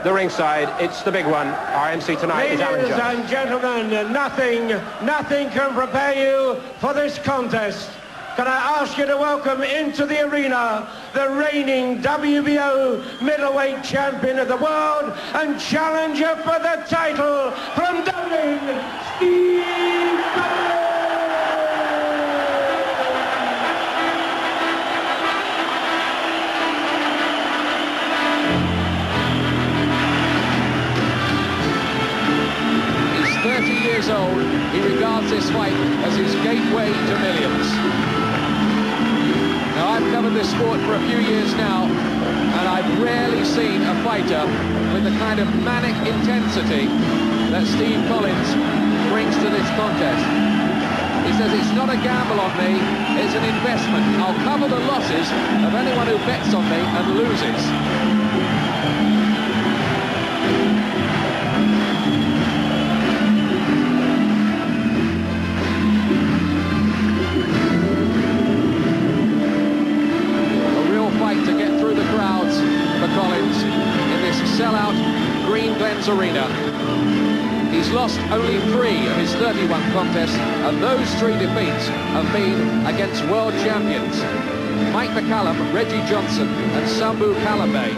the ringside. It's the big one. Our MC tonight is Alan Ladies Jones. and gentlemen, nothing can prepare you for this contest. Can I ask you to welcome into the arena the reigning WBO middleweight champion of the world and challenger for the title from Dublin, Steve Eubank. He's 30 years old. He regards this fight as his gateway to millions. Now, I've covered this sport for a few years now, and I've rarely seen a fighter with the kind of manic intensity that Steve Collins brings to this contest. He says, it's not a gamble on me, it's an investment. I'll cover the losses of anyone who bets on me and loses. Collins in this sellout Green Glens Arena. He's lost only 3 of his 31 contests, and those 3 defeats have been against world champions Mike McCallum, Reggie Johnson and Sambu Kalambay.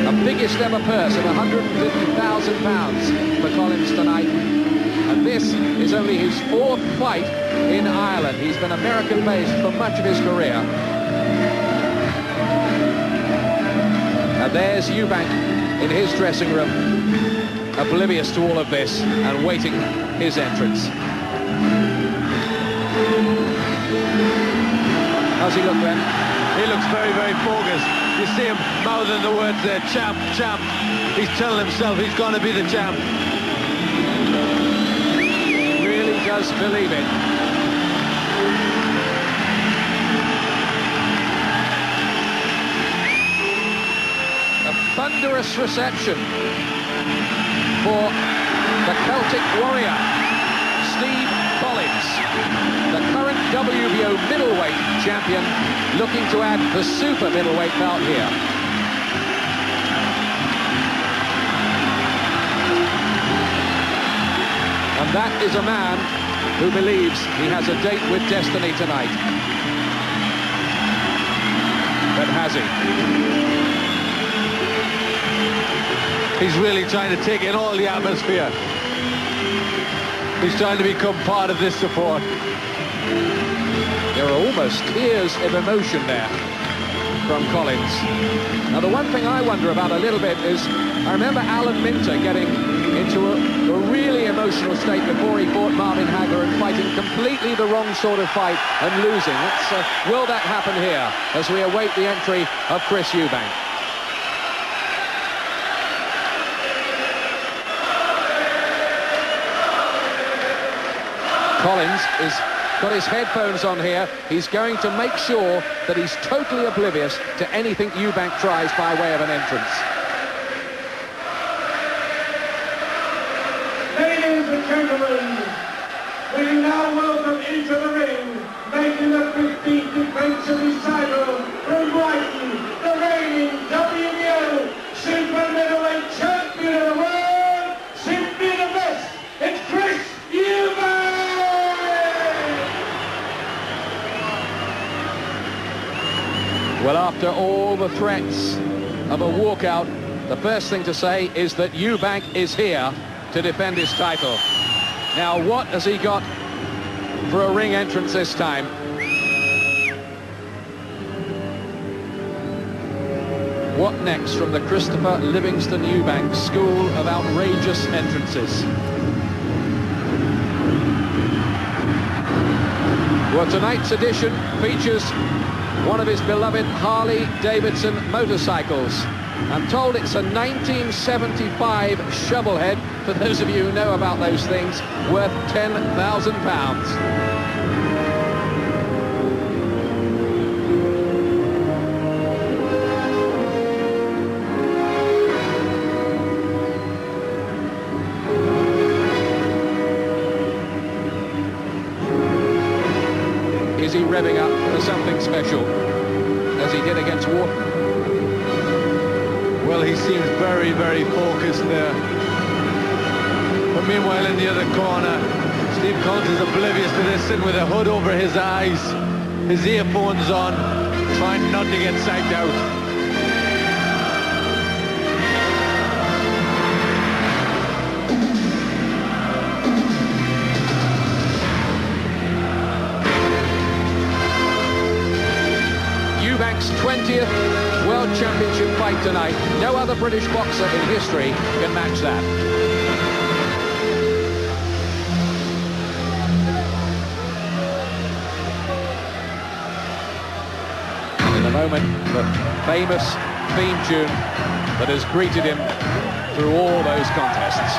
A biggest ever purse of £150,000 for Collins tonight, and this is only his 4th fight in Ireland. He's been American-based for much of his career. And there's Eubank in his dressing room, oblivious to all of this and waiting his entrance. How's he look, Ben? He looks very, very focused. You see him mouthing the words there, champ, champ. He's telling himself he's going to be the champ. Really does believe it. Thunderous reception for the Celtic warrior, Steve Collins, the current WBO middleweight champion, looking to add the super middleweight belt here. And that is a man who believes he has a date with destiny tonight. But has he? He's really trying to take in all the atmosphere. He's trying to become part of this support. There are almost tears of emotion there from Collins. Now, the one thing I wonder about a little bit is, I remember Alan Minter getting into a really emotional state before he fought Marvin Hagler and fighting completely the wrong sort of fight and losing. Will that happen here as we await the entry of Chris Eubank? Collins has got his headphones on here. He's going to make sure that he's totally oblivious to anything Eubank tries by way of an entrance. Ladies and gentlemen, we now welcome into the ring, making the 15th defense of his title from Brighton, the reigning WBO super middleweight champion of the world, simply the best. It's Chris Eubank! Well, after all the threats of a walkout, the first thing to say is that Eubank is here to defend his title. Now, what has he got for a ring entrance this time? What next from the Christopher Livingston Eubank School of Outrageous Entrances? Well, tonight's edition features one of his beloved Harley-Davidson motorcycles. I'm told it's a 1975 Shovelhead, for those of you who know about those things, worth £10,000. Is he revving up for something special, as he did against Wharton? Well, he seems very, very focused there. But meanwhile, in the other corner, Steve Collins is oblivious to this, sitting with a hood over his eyes, his earphones on, trying not to get psyched out. Eubank's 20th World Championship fight tonight. No other British boxer in history can match that. In a moment, the famous theme tune that has greeted him through all those contests.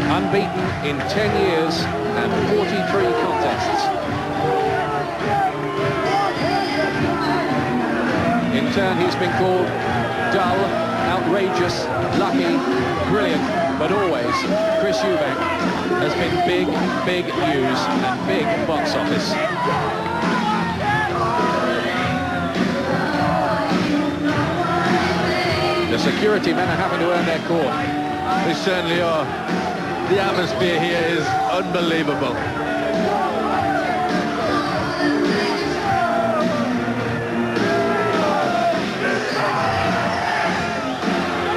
Unbeaten in 10 years and 43 contests. In turn, he's been called dull, outrageous, lucky, brilliant, but always Chris Eubank has been big, big news and big box office. The security men are having to earn their court. They certainly are. The atmosphere here is unbelievable.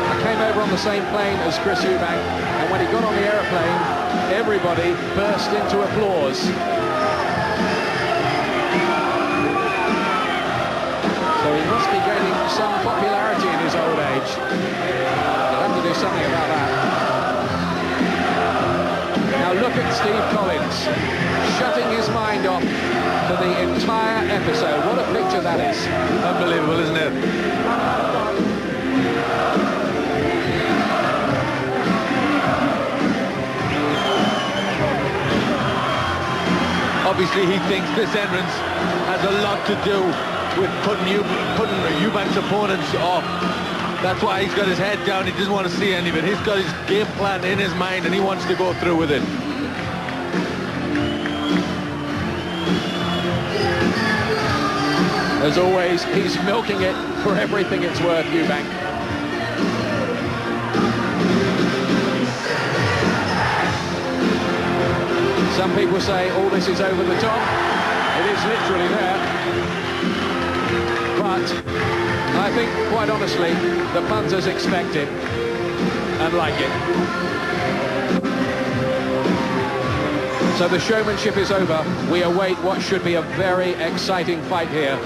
I came over on the same plane as Chris Eubank, and when he got on the aeroplane, everybody burst into applause. So he must be gaining some popularity in his old age. They'll have to do something about that. Now look at Steve Collins, shutting his mind off for the entire episode. What a picture that is. Unbelievable, isn't it? Obviously, he thinks this entrance has a lot to do with putting Eubank's opponents off. That's why he's got his head down. He doesn't want to see any of it. He's got his game plan in his mind and he wants to go through with it. As always, he's milking it for everything it's worth, Eubank. Some people say all this is over the top. It is literally there. But I think, quite honestly, the punters expect it and like it. So the showmanship is over. We await what should be a very exciting fight here.